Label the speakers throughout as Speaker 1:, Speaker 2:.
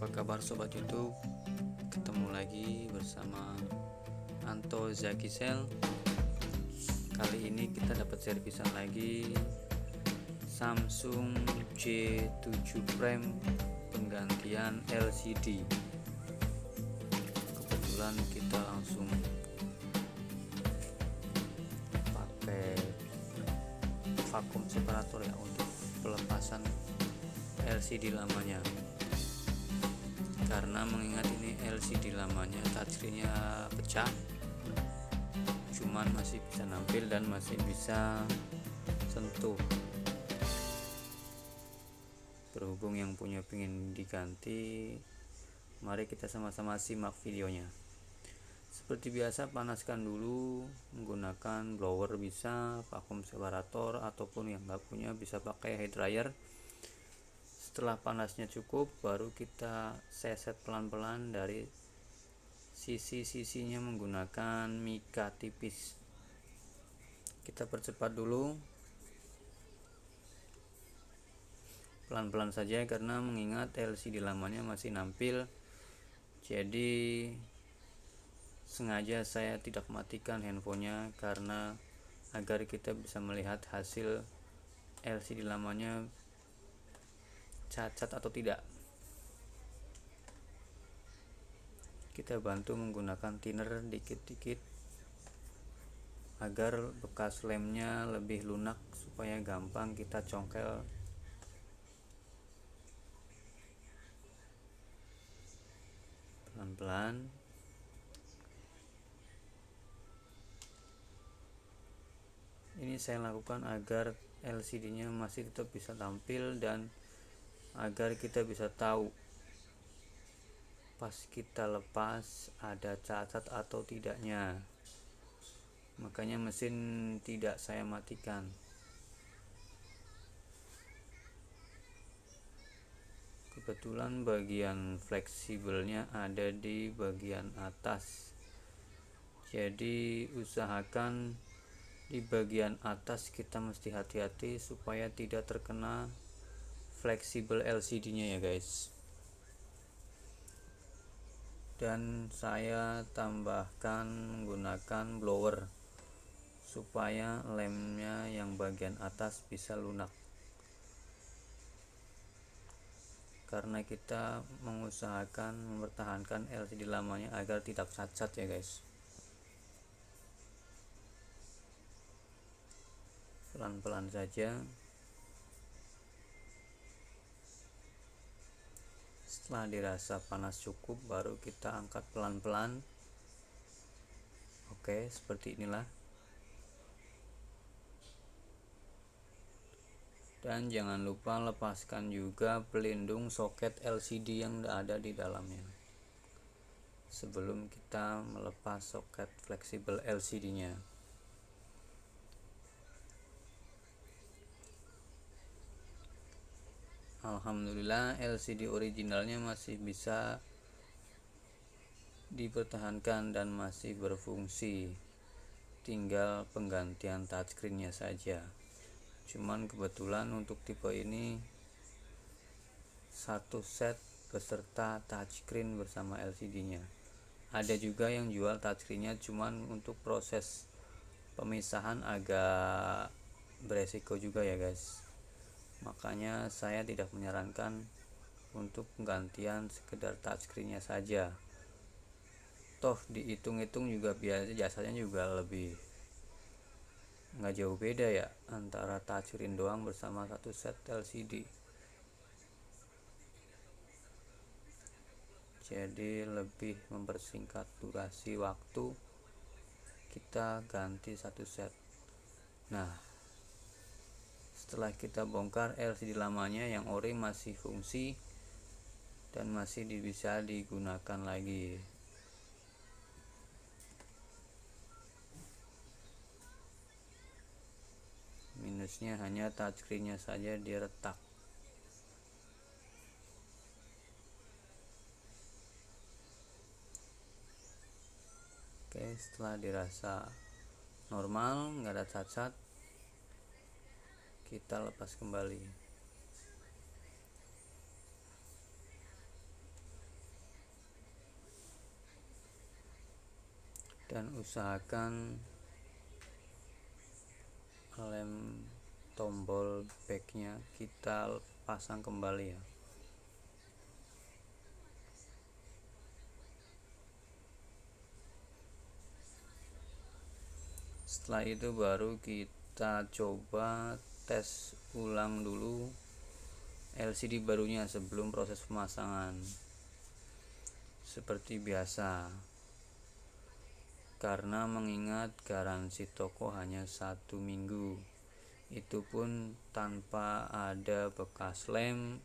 Speaker 1: Apa kabar sobat YouTube? Ketemu lagi bersama Anto Zakisel. Kali ini kita dapat servisan lagi Samsung J7 Prime penggantian LCD. Kebetulan kita langsung pakai vakum separator ya untuk pelepasan LCD lamanya, karena mengingat ini LCD lamanya touchscreen-nya pecah, cuman masih bisa nampil dan masih bisa sentuh. Berhubung yang punya pengen diganti, mari kita sama-sama simak videonya. Seperti biasa, panaskan dulu menggunakan blower, bisa vakum separator, ataupun yang nggak punya bisa pakai hair dryer. Setelah panasnya cukup, baru kita seset pelan-pelan dari sisi-sisinya menggunakan mika tipis. Kita percepat dulu, pelan-pelan saja, karena mengingat LCD lamanya masih nampil. Jadi sengaja saya tidak matikan handphonenya, karena agar kita bisa melihat hasil LCD lamanya cacat atau tidak. Kita bantu menggunakan thinner dikit-dikit agar bekas lemnya lebih lunak, supaya gampang kita congkel. Pelan-pelan. Ini saya lakukan agar LCD-nya masih tetap bisa tampil dan agar kita bisa tahu pas kita lepas ada cacat atau tidaknya. Makanya mesin tidak saya matikan. Kebetulan bagian fleksibelnya ada di bagian atas, jadi usahakan di bagian atas kita mesti hati-hati supaya tidak terkena fleksibel LCD-nya ya guys. Dan saya tambahkan menggunakan blower supaya lemnya yang bagian atas bisa lunak, karena kita mengusahakan mempertahankan LCD lamanya agar tidak cacat ya guys. Pelan-pelan saja. Setelah dirasa panas cukup, baru kita angkat pelan-pelan. Oke, seperti inilah. Dan jangan lupa lepaskan juga pelindung soket LCD yang ada di dalamnya sebelum kita melepas soket fleksibel LCD-nya. Alhamdulillah, LCD originalnya masih bisa dipertahankan dan masih berfungsi, tinggal penggantian touchscreen-nya saja. Cuman kebetulan untuk tipe ini satu set beserta touchscreen bersama LCD-nya. Ada juga yang jual touchscreen-nya, cuman untuk proses pemisahan agak beresiko juga ya guys. Makanya saya tidak menyarankan untuk penggantian sekedar touchscreen-nya saja. Toh dihitung-hitung juga biasa jasanya juga lebih nggak jauh beda ya antara touchscreen doang bersama satu set LCD. Jadi lebih mempersingkat durasi waktu kita ganti satu set. Nah, setelah kita bongkar LCD lamanya, yang ori masih fungsi dan masih bisa digunakan lagi. Minusnya hanya touchscreen-nya saja dia retak. Oke, setelah dirasa normal, nggak ada cacat, kita lepas kembali. dan usahakan lem tombol backnya kita pasang kembali ya. Setelah itu baru kita coba tes ulang dulu LCD barunya sebelum proses pemasangan seperti biasa, karena mengingat garansi toko hanya 1 minggu, itu pun tanpa ada bekas lem,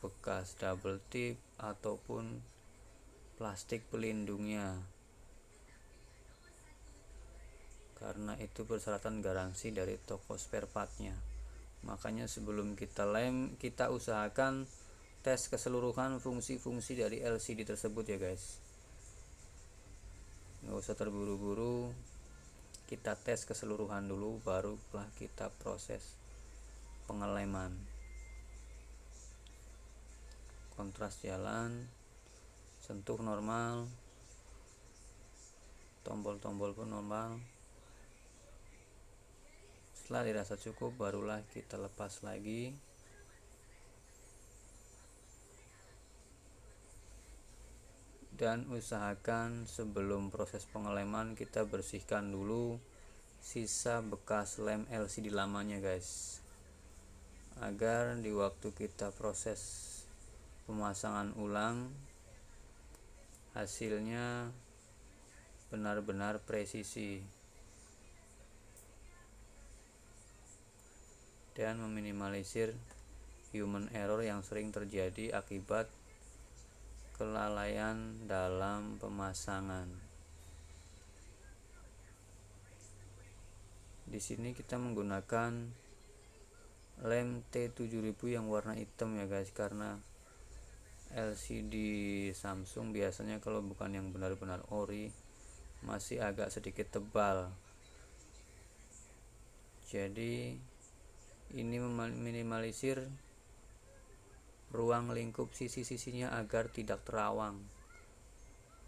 Speaker 1: bekas double tip ataupun plastik pelindungnya, karena itu persyaratan garansi dari toko spare partnya. Makanya sebelum kita lem, kita usahakan tes keseluruhan fungsi-fungsi dari LCD tersebut ya guys. Nggak usah terburu-buru, kita tes keseluruhan dulu, barulah kita proses pengeleman. Kontras jalan, sentuh normal, tombol-tombol pun normal. Setelah dirasa cukup, barulah kita lepas lagi. Dan usahakan sebelum proses pengeleman kita bersihkan dulu sisa bekas lem LCD lamanya guys, agar di waktu kita proses pemasangan ulang hasilnya benar-benar presisi dan meminimalisir human error yang sering terjadi akibat kelalaian dalam pemasangan. Di sini kita menggunakan lem T7000 yang warna hitam ya guys, karena LCD Samsung biasanya kalau bukan yang benar-benar ori masih agak sedikit tebal. Jadi ini meminimalisir ruang lingkup sisi-sisinya agar tidak terawang,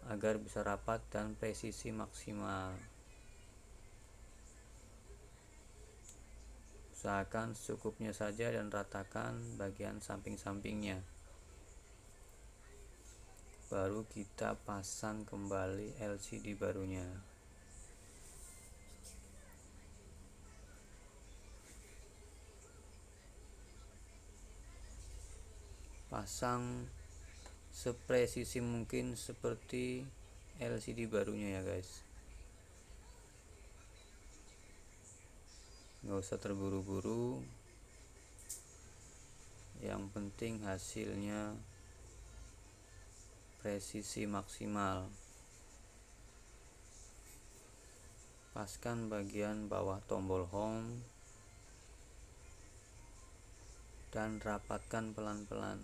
Speaker 1: agar bisa rapat dan presisi maksimal. Usahakan secukupnya saja dan ratakan bagian samping-sampingnya. Baru kita pasang kembali LCD barunya. Pasang sepresisi mungkin seperti LCD barunya ya guys. Nggak usah terburu-buru, yang penting hasilnya presisi maksimal. Paskan bagian bawah tombol home dan rapatkan pelan-pelan.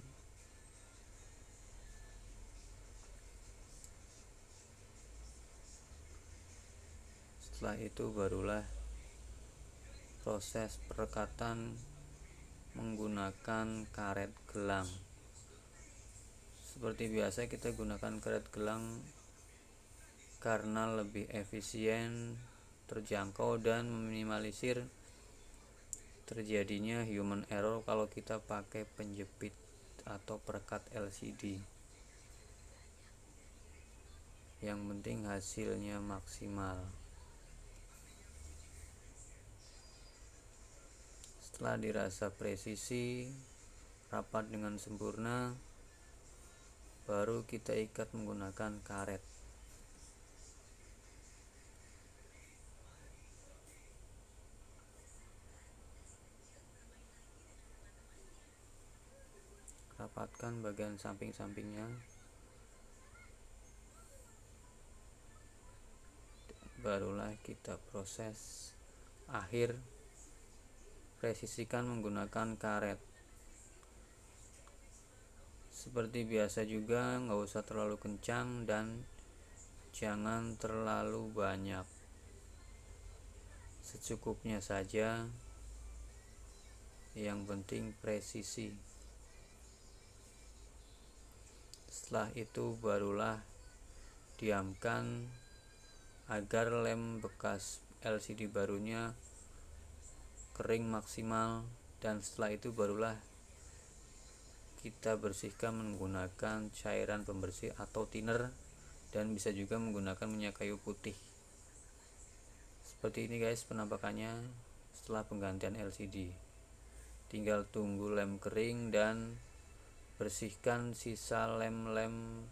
Speaker 1: Setelah itu barulah proses perekatan menggunakan karet gelang. Seperti biasa kita gunakan karet gelang karena lebih efisien, terjangkau, dan meminimalisir terjadinya human error kalau kita pakai penjepit atau perekat LCD. Yang penting hasilnya maksimal. Setelah dirasa presisi, rapat dengan sempurna, baru kita ikat menggunakan karet. Rapatkan bagian samping-sampingnya. Barulah kita proses akhir, presisikan menggunakan karet. Seperti biasa juga, nggak usah terlalu kencang dan jangan terlalu banyak, secukupnya saja, yang penting presisi. Setelah itu barulah diamkan agar lem bekas LCD barunya kering maksimal, dan setelah itu barulah kita bersihkan menggunakan cairan pembersih atau thinner, dan bisa juga menggunakan minyak kayu putih. Seperti ini guys penampakannya setelah penggantian LCD. Tinggal tunggu lem kering dan bersihkan sisa lem-lem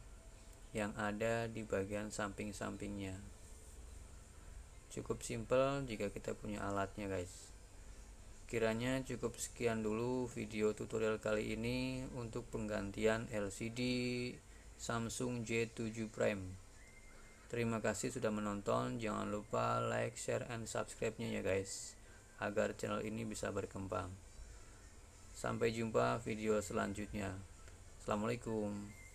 Speaker 1: yang ada di bagian samping-sampingnya. Cukup simpel jika kita punya alatnya guys. Kiranya cukup sekian dulu video tutorial kali ini untuk penggantian LCD Samsung J7 Prime. Terima kasih sudah menonton. Jangan lupa like, share, and subscribe-nya ya guys, agar channel ini bisa berkembang. Sampai jumpa video selanjutnya. Assalamualaikum.